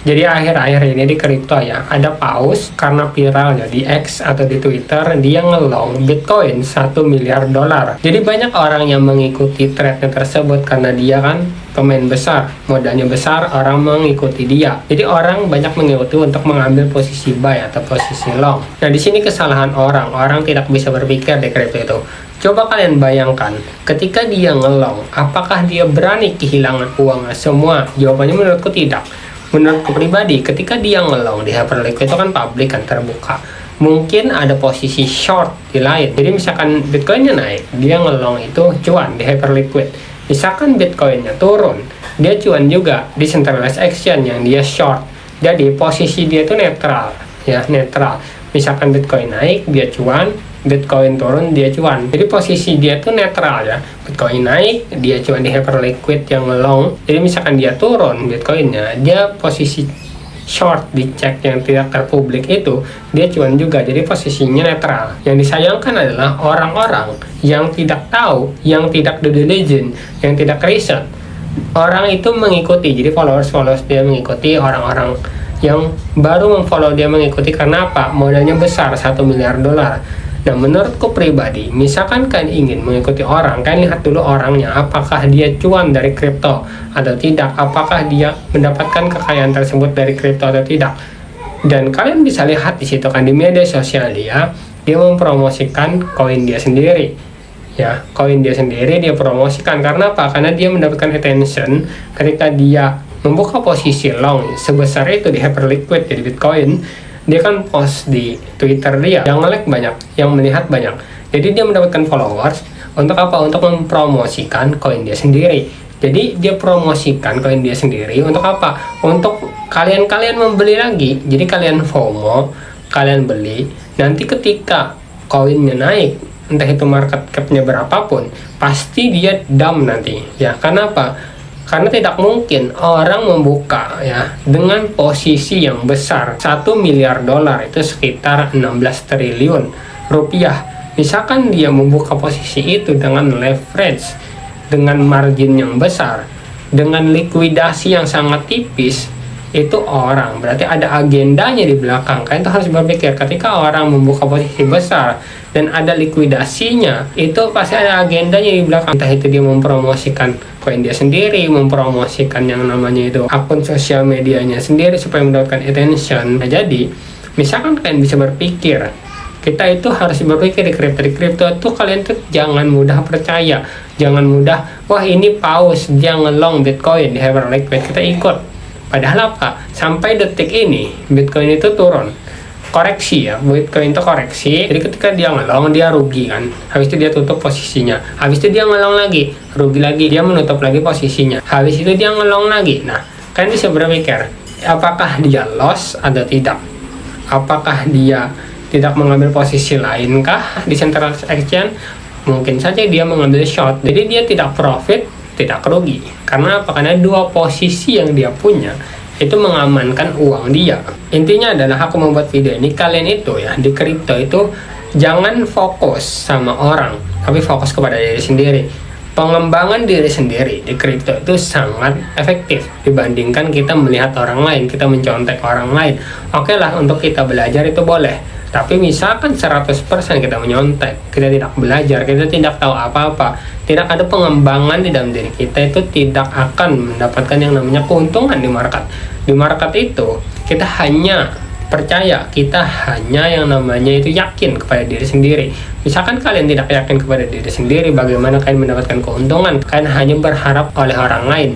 Jadi akhir-akhir ini di kripto ya, ada paus karena viralnya di X atau di Twitter, dia ngelong Bitcoin 1 miliar dolar. Jadi banyak orang yang mengikuti threadnya tersebut karena dia kan pemain besar, modalnya besar, orang mengikuti dia. Jadi orang banyak mengikuti untuk mengambil posisi buy atau posisi long. Nah di sini kesalahan orang tidak bisa berpikir di kripto itu. Coba kalian bayangkan, ketika dia ngelong, apakah dia berani kehilangan uangnya semua? Jawabannya menurutku tidak. Menurutku pribadi, ketika dia ngelong di Hyperliquid itu kan publik, kan terbuka. Mungkin ada posisi short di lain. Jadi misalkan Bitcoinnya naik, dia ngelong itu cuan di Hyperliquid. Misalkan Bitcoinnya turun, dia cuan juga di centralized exchange yang dia short. Jadi posisi dia itu netral, ya netral. Misalkan Bitcoin naik, dia cuan. Bitcoin turun, dia cuan. Jadi posisi dia tuh netral ya. Bitcoin naik, dia cuan di Hyperliquid yang long. Jadi misalkan dia turun Bitcoinnya, dia posisi short di cek yang tidak terpublik itu, dia cuan juga. Jadi posisinya netral. Yang disayangkan adalah orang-orang yang tidak tahu, yang tidak due diligence, yang tidak riset. Orang itu mengikuti, jadi followers dia mengikuti orang-orang yang baru memfollow dia mengikuti karena apa? Modalnya besar, 1 miliar dolar. Nah, menurutku pribadi, misalkan kalian ingin mengikuti orang, kalian lihat dulu orangnya, apakah dia cuan dari kripto atau tidak, apakah dia mendapatkan kekayaan tersebut dari kripto atau tidak. Dan kalian bisa lihat di situ kan, di media sosial dia mempromosikan koin dia sendiri. Ya, koin dia sendiri dia promosikan karena apa? Karena dia mendapatkan attention ketika dia membuka posisi long sebesar itu di Hyperliquid jadi Bitcoin. Dia kan post di Twitter dia, yang nge-like banyak, yang melihat banyak. Jadi dia mendapatkan followers untuk apa? Untuk mempromosikan koin dia sendiri. Jadi dia promosikan koin dia sendiri untuk apa? Untuk kalian membeli lagi. Jadi kalian FOMO, kalian beli. Nanti ketika koinnya naik, entah itu market cap-nya berapapun, pasti dia dump nanti. Ya, karena apa? Karena tidak mungkin orang membuka ya dengan posisi yang besar. 1 miliar dolar itu sekitar 16 triliun rupiah. Misalkan dia membuka posisi itu dengan leverage, dengan margin yang besar, dengan likuidasi yang sangat tipis, itu orang berarti ada agendanya di belakang. Kalian tuh harus berpikir, ketika orang membuka posisi besar dan ada likuidasinya, itu pasti ada agendanya di belakang. Entah itu dia mempromosikan koin dia sendiri, mempromosikan yang namanya itu akun sosial medianya sendiri supaya mendapatkan attention. Nah, jadi misalkan kalian bisa berpikir, kita itu harus berpikir di kripto itu kalian tuh jangan mudah percaya, jangan mudah wah ini paus dia ngelong Bitcoin di Hyperliquid kita ikut. Padahal apa? Sampai detik ini Bitcoin itu turun, koreksi ya, Bitcoin itu koreksi. Jadi ketika dia ngelong dia rugi kan, habis itu dia tutup posisinya, habis itu dia ngelong lagi, rugi lagi, dia menutup lagi posisinya, habis itu dia ngelong lagi. Nah, kalian bisa berpikir, apakah dia loss atau tidak? Apakah dia tidak mengambil posisi lainkah di central exchange? Mungkin saja dia mengambil short, jadi dia tidak profit, tidak rugi. Karena apa? Karena dua posisi yang dia punya itu mengamankan uang dia. Intinya adalah aku membuat video ini, kalian itu ya di kripto itu jangan fokus sama orang, tapi fokus kepada diri sendiri. Pengembangan diri sendiri di kripto itu sangat efektif dibandingkan kita melihat orang lain, kita mencontek orang lain. Oke lah, untuk kita belajar itu boleh, tapi misalkan 100% kita menyontek, kita tidak belajar, kita tidak tahu apa-apa, tidak ada pengembangan di dalam diri kita, itu tidak akan mendapatkan yang namanya keuntungan di market. Di market itu kita hanya percaya, kita hanya yang namanya itu yakin kepada diri sendiri. Misalkan kalian tidak yakin kepada diri sendiri, bagaimana kalian mendapatkan keuntungan? Kalian hanya berharap oleh orang lain.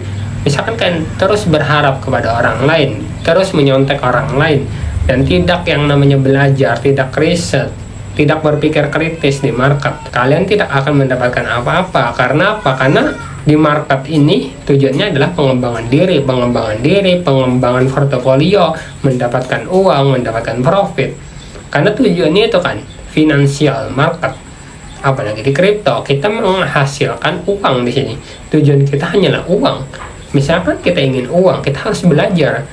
Misalkan kalian terus berharap kepada orang lain, terus menyontek orang lain, dan tidak yang namanya belajar, tidak riset, tidak berpikir kritis di market, kalian tidak akan mendapatkan apa-apa. Karena apa? Karena di market ini tujuannya adalah pengembangan diri, pengembangan portofolio, mendapatkan uang, mendapatkan profit. Karena tujuannya itu kan finansial market. Apalagi di kripto, kita menghasilkan uang di sini. Tujuan kita hanyalah uang. Misalkan kita ingin uang, kita harus belajar.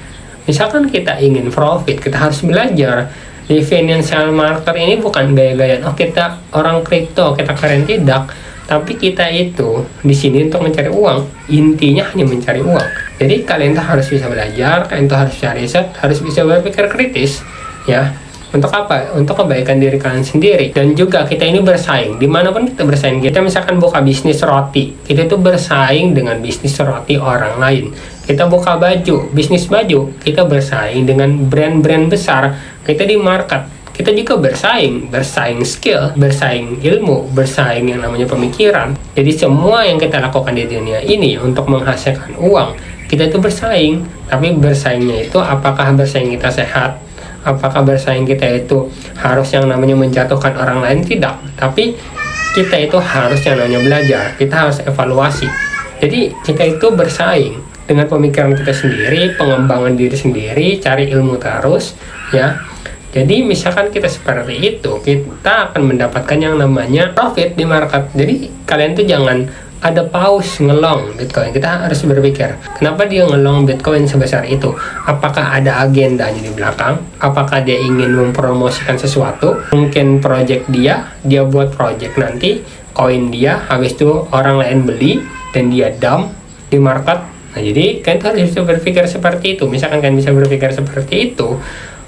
Misalkan kita ingin profit, kita harus belajar. Di financial market ini bukan gaya-gayaan, oh kita orang kripto, kita keren, tidak. Tapi kita itu di sini untuk mencari uang, intinya hanya mencari uang. Jadi kalian tuh harus bisa belajar, kalian tuh harus bisa riset, harus bisa berpikir kritis, ya. Untuk apa? Untuk kebaikan diri kalian sendiri. Dan juga kita ini bersaing, dimanapun kita bersaing. Kita misalkan buka bisnis roti, kita itu bersaing dengan bisnis roti orang lain. Kita buka baju, bisnis baju, kita bersaing dengan brand-brand besar. Kita di market, kita juga bersaing skill, bersaing ilmu, bersaing yang namanya pemikiran. Jadi semua yang kita lakukan di dunia ini untuk menghasilkan uang, kita itu bersaing. Tapi bersaingnya itu apakah bersaing kita sehat? Apakah bersaing kita itu harus yang namanya menjatuhkan orang lain? Tidak. Tapi kita itu harus yang namanya belajar. Kita harus evaluasi. Jadi kita itu bersaing dengan pemikiran kita sendiri, pengembangan diri sendiri, cari ilmu terus, ya. Jadi misalkan kita seperti itu, kita akan mendapatkan yang namanya profit di market. Jadi kalian tuh jangan ada pause ngelong Bitcoin. Kita harus berpikir, kenapa dia ngelong Bitcoin sebesar itu? Apakah ada agendanya di belakang? Apakah dia ingin mempromosikan sesuatu? Mungkin project dia buat project nanti, koin dia, habis itu orang lain beli, dan dia dump di market. Nah, jadi kalian harus bisa berpikir seperti itu. Misalkan kalian bisa berpikir seperti itu,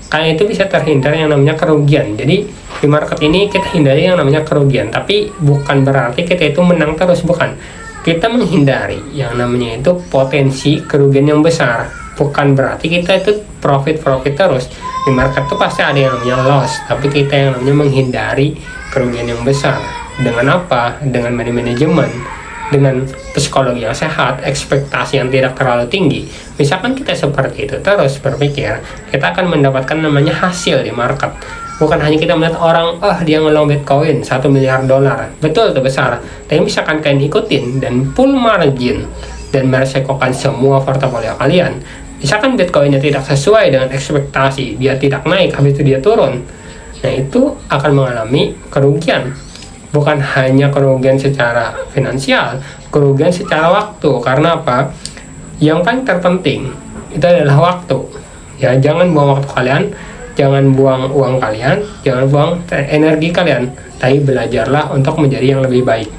kalian itu bisa terhindar yang namanya kerugian. Jadi di market ini kita hindari yang namanya kerugian, tapi bukan berarti kita itu menang terus, bukan. Kita menghindari yang namanya itu potensi kerugian yang besar, bukan berarti kita itu profit terus. Di market itu pasti ada yang namanya loss, tapi kita yang namanya menghindari kerugian yang besar. Dengan apa? Dengan manajemen, dengan psikologi yang sehat, ekspektasi yang tidak terlalu tinggi. Misalkan kita seperti itu terus berpikir, kita akan mendapatkan namanya hasil di market. Bukan hanya kita melihat orang, dia ngelong Bitcoin 1 miliar dolar, betul itu besar. Tapi misalkan kalian ikutin dan full margin dan meresikokan semua portofolio kalian, misalkan Bitcoinnya tidak sesuai dengan ekspektasi, dia tidak naik, habis itu dia turun, nah itu akan mengalami kerugian. Bukan hanya kerugian secara finansial, kerugian secara waktu. Karena apa? Yang paling terpenting itu adalah waktu. Ya, jangan buang waktu kalian, jangan buang uang kalian, jangan buang energi kalian, tapi belajarlah untuk menjadi yang lebih baik.